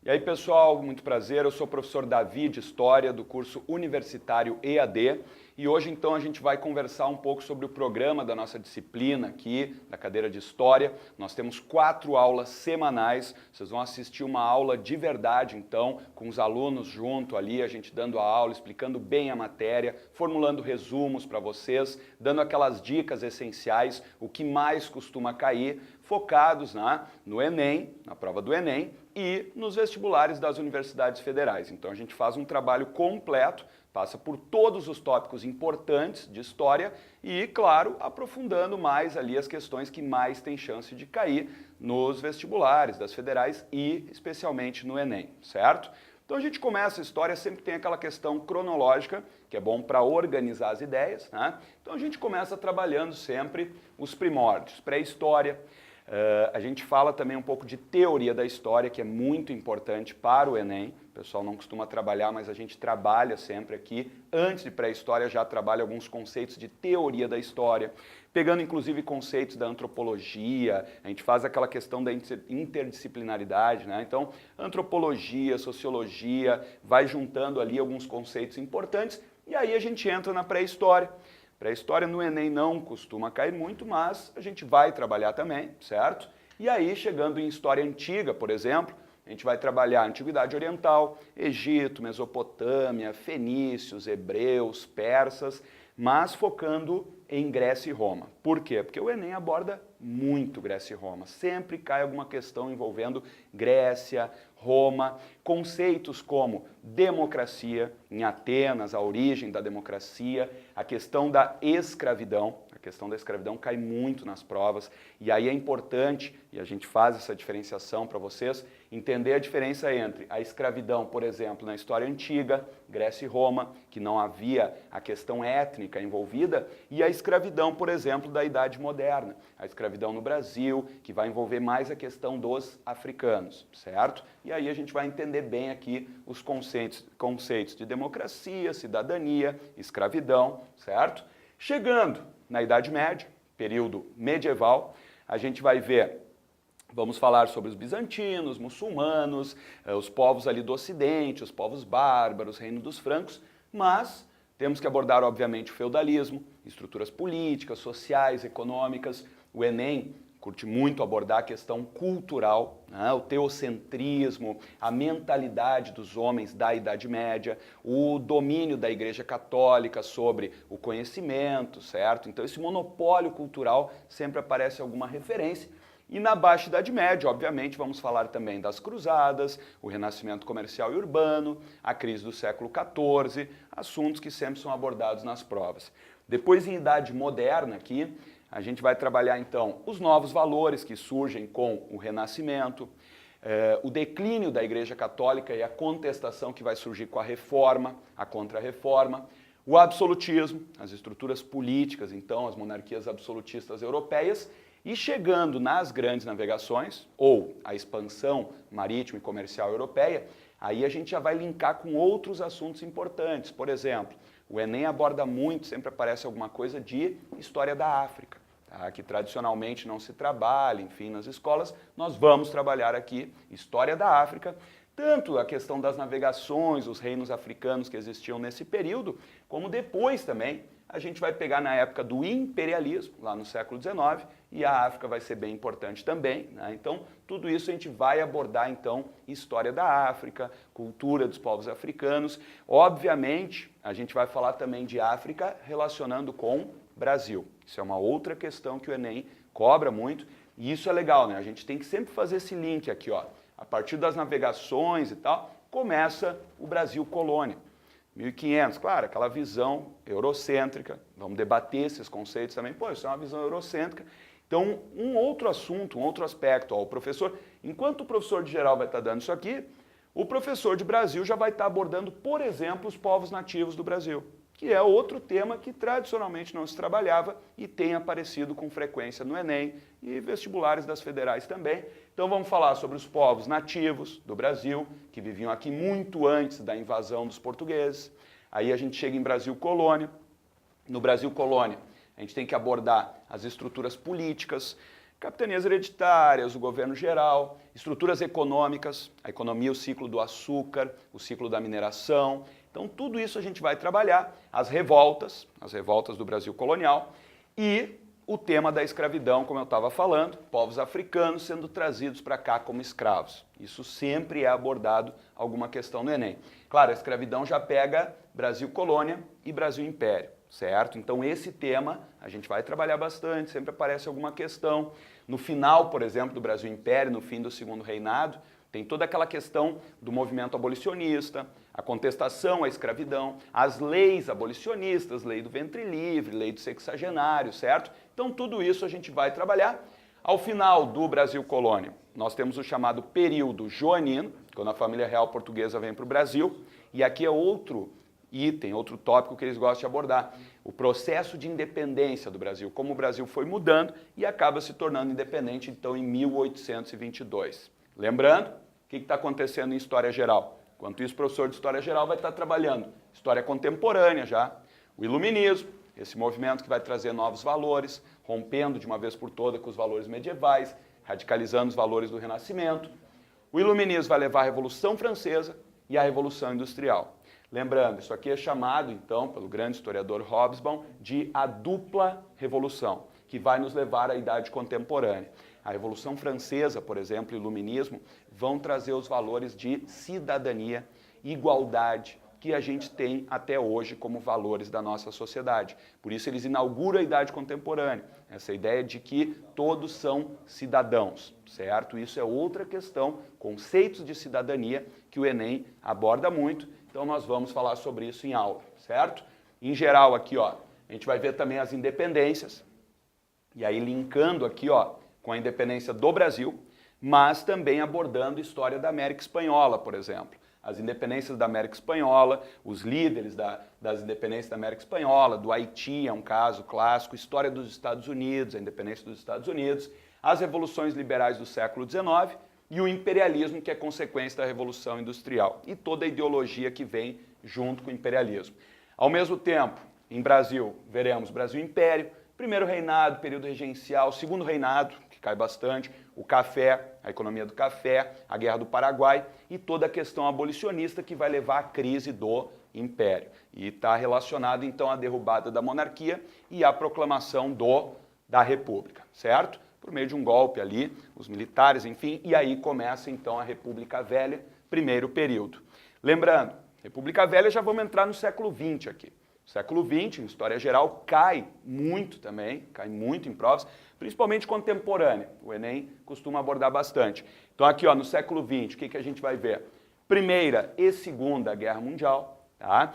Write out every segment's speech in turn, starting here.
E aí, pessoal, muito prazer. Eu sou o professor Davi de História do curso Universitário EAD e hoje então a gente vai conversar um pouco sobre o programa da nossa disciplina aqui, da cadeira de História. Nós temos 4 aulas semanais, vocês vão assistir uma aula de verdade então, com os alunos junto ali, a gente dando a aula, explicando bem a matéria, formulando resumos para vocês, dando aquelas dicas essenciais, o que mais costuma cair, focados no Enem, na prova do Enem, e nos vestibulares das universidades federais. Então a gente faz um trabalho completo, passa por todos os tópicos importantes de história e, claro, aprofundando mais ali as questões que mais têm chance de cair nos vestibulares das federais e especialmente no Enem, certo? Então a gente começa a história, sempre tem aquela questão cronológica, que é bom para organizar as ideias, né? Então a gente começa trabalhando sempre os primórdios, pré-história. A gente fala também um pouco de teoria da história, que é muito importante para o Enem. O pessoal não costuma trabalhar, mas a gente trabalha sempre aqui. Antes de pré-história já trabalha alguns conceitos de teoria da história, pegando inclusive conceitos da antropologia, a gente faz aquela questão da interdisciplinaridade, né? Então, antropologia, sociologia, vai juntando ali alguns conceitos importantes e aí a gente entra na pré-história. Pré-história no Enem não costuma cair muito, mas a gente vai trabalhar também, certo? E aí, chegando em história antiga, por exemplo, a gente vai trabalhar a Antiguidade Oriental, Egito, Mesopotâmia, fenícios, hebreus, persas, mas focando em Grécia e Roma. Por quê? Porque o Enem aborda muito Grécia e Roma. Sempre cai alguma questão envolvendo Grécia, Roma, conceitos como democracia, em Atenas, a origem da democracia, a questão da escravidão. A questão da escravidão cai muito nas provas e aí é importante, e a gente faz essa diferenciação para vocês, entender a diferença entre a escravidão, por exemplo, na história antiga, Grécia e Roma, que não havia a questão étnica envolvida, e a escravidão, por exemplo, da Idade Moderna, a escravidão no Brasil, que vai envolver mais a questão dos africanos, certo? E aí a gente vai entender bem aqui os conceitos de democracia, cidadania, escravidão, certo? Chegando na Idade Média, período medieval, a gente vai ver, vamos falar sobre os bizantinos, muçulmanos, os povos ali do Ocidente, os povos bárbaros, Reino dos Francos, mas temos que abordar, obviamente, o feudalismo, estruturas políticas, sociais, econômicas. O Enem curte muito abordar a questão cultural, né? O teocentrismo, a mentalidade dos homens da Idade Média, o domínio da Igreja Católica sobre o conhecimento, certo? Então esse monopólio cultural sempre aparece alguma referência. E na Baixa Idade Média, obviamente, vamos falar também das cruzadas, o renascimento comercial e urbano, a crise do século XIV, assuntos que sempre são abordados nas provas. Depois, em Idade Moderna, aqui, a gente vai trabalhar, então, os novos valores que surgem com o Renascimento, o declínio da Igreja Católica e a contestação que vai surgir com a Reforma, a Contra-Reforma, o absolutismo, as estruturas políticas, então, as monarquias absolutistas europeias, e chegando nas grandes navegações, ou a expansão marítima e comercial europeia, aí a gente já vai linkar com outros assuntos importantes. Por exemplo, o Enem aborda muito, sempre aparece alguma coisa de história da África, tá? Que tradicionalmente não se trabalha, enfim, nas escolas. Nós vamos trabalhar aqui história da África, tanto a questão das navegações, os reinos africanos que existiam nesse período, como depois também a gente vai pegar na época do imperialismo, lá no século XIX, e a África vai ser bem importante também, né? Então, tudo isso a gente vai abordar, então, história da África, cultura dos povos africanos. Obviamente, a gente vai falar também de África relacionando com Brasil. Isso é uma outra questão que o Enem cobra muito, e isso é legal, né? A gente tem que sempre fazer esse link aqui, ó. A partir das navegações e tal, começa o Brasil colônia. 1500, claro, aquela visão eurocêntrica, vamos debater esses conceitos também, pô, isso é uma visão eurocêntrica. Então, um outro assunto, um outro aspecto, ó, o professor, enquanto o professor de geral vai estar dando isso aqui, o professor de Brasil já vai estar abordando, por exemplo, os povos nativos do Brasil, que é outro tema que tradicionalmente não se trabalhava e tem aparecido com frequência no Enem e vestibulares das federais também. Então vamos falar sobre os povos nativos do Brasil, que viviam aqui muito antes da invasão dos portugueses. Aí a gente chega em Brasil Colônia. No Brasil Colônia, a gente tem que abordar as estruturas políticas, capitanias hereditárias, o governo geral, estruturas econômicas, a economia, o ciclo do açúcar, o ciclo da mineração. Então, tudo isso a gente vai trabalhar, as revoltas do Brasil colonial e o tema da escravidão, como eu estava falando, povos africanos sendo trazidos para cá como escravos. Isso sempre é abordado alguma questão no Enem. Claro, a escravidão já pega Brasil colônia e Brasil império, certo? Então esse tema a gente vai trabalhar bastante, sempre aparece alguma questão. No final, por exemplo, do Brasil império, no fim do segundo reinado, tem toda aquela questão do movimento abolicionista, a contestação à escravidão, as leis abolicionistas, lei do ventre livre, lei do sexagenário, certo? Então tudo isso a gente vai trabalhar. Ao final do Brasil colônia, nós temos o chamado período joanino, quando a família real portuguesa vem para o Brasil, e aqui é outro item, outro tópico que eles gostam de abordar, o processo de independência do Brasil, como o Brasil foi mudando e acaba se tornando independente, então, em 1822. Lembrando, o que está acontecendo em História Geral? Enquanto isso, o professor de História Geral vai estar trabalhando História Contemporânea já, o Iluminismo, esse movimento que vai trazer novos valores, rompendo de uma vez por todas com os valores medievais, radicalizando os valores do Renascimento. O Iluminismo vai levar a Revolução Francesa e a Revolução Industrial. Lembrando, isso aqui é chamado, então, pelo grande historiador Hobsbawm, de a dupla revolução, que vai nos levar à Idade Contemporânea. A Revolução Francesa, por exemplo, e o Iluminismo, vão trazer os valores de cidadania, igualdade, que a gente tem até hoje como valores da nossa sociedade. Por isso eles inauguram a Idade Contemporânea, essa ideia de que todos são cidadãos, certo? Isso é outra questão, conceitos de cidadania que o Enem aborda muito, então nós vamos falar sobre isso em aula, certo? Em geral aqui, ó, a gente vai ver também as independências, e aí linkando aqui, ó, com a independência do Brasil, mas também abordando a história da América Espanhola, por exemplo. As independências da América Espanhola, os líderes das independências da América Espanhola, do Haiti é um caso clássico, história dos Estados Unidos, a independência dos Estados Unidos, as revoluções liberais do século XIX e o imperialismo, que é consequência da Revolução Industrial, e toda a ideologia que vem junto com o imperialismo. Ao mesmo tempo, em Brasil, veremos Brasil Império, primeiro reinado, período regencial, segundo reinado, que cai bastante, o café, a economia do café, a Guerra do Paraguai e toda a questão abolicionista que vai levar à crise do Império. E está relacionado, então, à derrubada da monarquia e à proclamação da República, certo? Por meio de um golpe ali, os militares, enfim, e aí começa, então, a República Velha, primeiro período. Lembrando, República Velha já vamos entrar no século XX aqui. O século XX, em História Geral, cai muito também, cai muito em provas, principalmente contemporânea. O Enem costuma abordar bastante. Então aqui, ó, no século XX, o que a gente vai ver? Primeira e Segunda Guerra Mundial. Tá?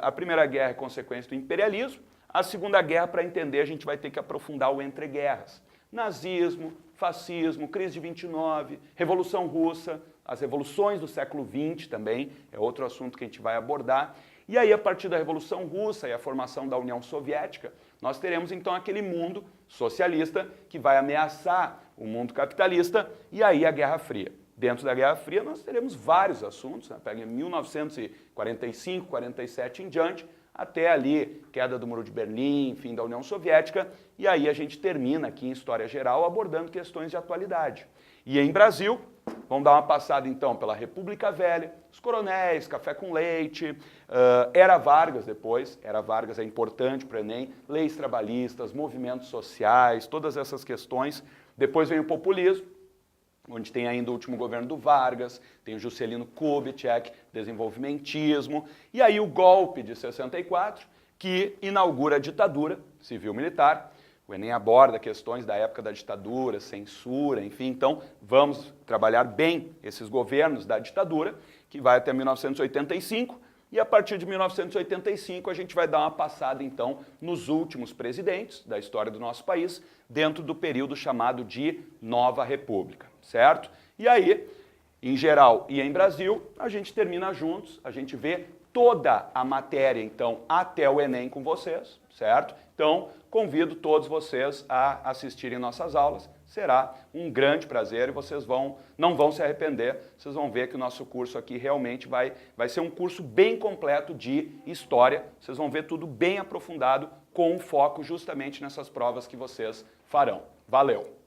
A Primeira Guerra é consequência do imperialismo. A Segunda Guerra, para entender, a gente vai ter que aprofundar o entre-guerras. Nazismo, fascismo, crise de 29, Revolução Russa, as revoluções do século XX também, é outro assunto que a gente vai abordar. E aí, a partir da Revolução Russa e a formação da União Soviética, nós teremos então aquele mundo socialista que vai ameaçar o mundo capitalista e aí a Guerra Fria. Dentro da Guerra Fria nós teremos vários assuntos, né? Pega em 1945, 47 em diante, até ali queda do Muro de Berlim, fim da União Soviética, e aí a gente termina aqui em História Geral abordando questões de atualidade. E em Brasil, vamos dar uma passada então pela República Velha, os coronéis, café com leite, Era Vargas depois, Era Vargas é importante para o Enem, leis trabalhistas, movimentos sociais, todas essas questões. Depois vem o populismo, onde tem ainda o último governo do Vargas, tem o Juscelino Kubitschek, desenvolvimentismo, e aí o golpe de 64, que inaugura a ditadura civil-militar. O Enem aborda questões da época da ditadura, censura, enfim, então vamos trabalhar bem esses governos da ditadura, que vai até 1985, e a partir de 1985 a gente vai dar uma passada, então, nos últimos presidentes da história do nosso país, dentro do período chamado de Nova República, certo? E aí, em geral e em Brasil, a gente termina juntos, a gente vê toda a matéria, então, até o Enem com vocês, certo? Então, convido todos vocês a assistirem nossas aulas, será um grande prazer e vocês não vão se arrepender, vocês vão ver que o nosso curso aqui realmente vai ser um curso bem completo de história, vocês vão ver tudo bem aprofundado, com um foco justamente nessas provas que vocês farão. Valeu!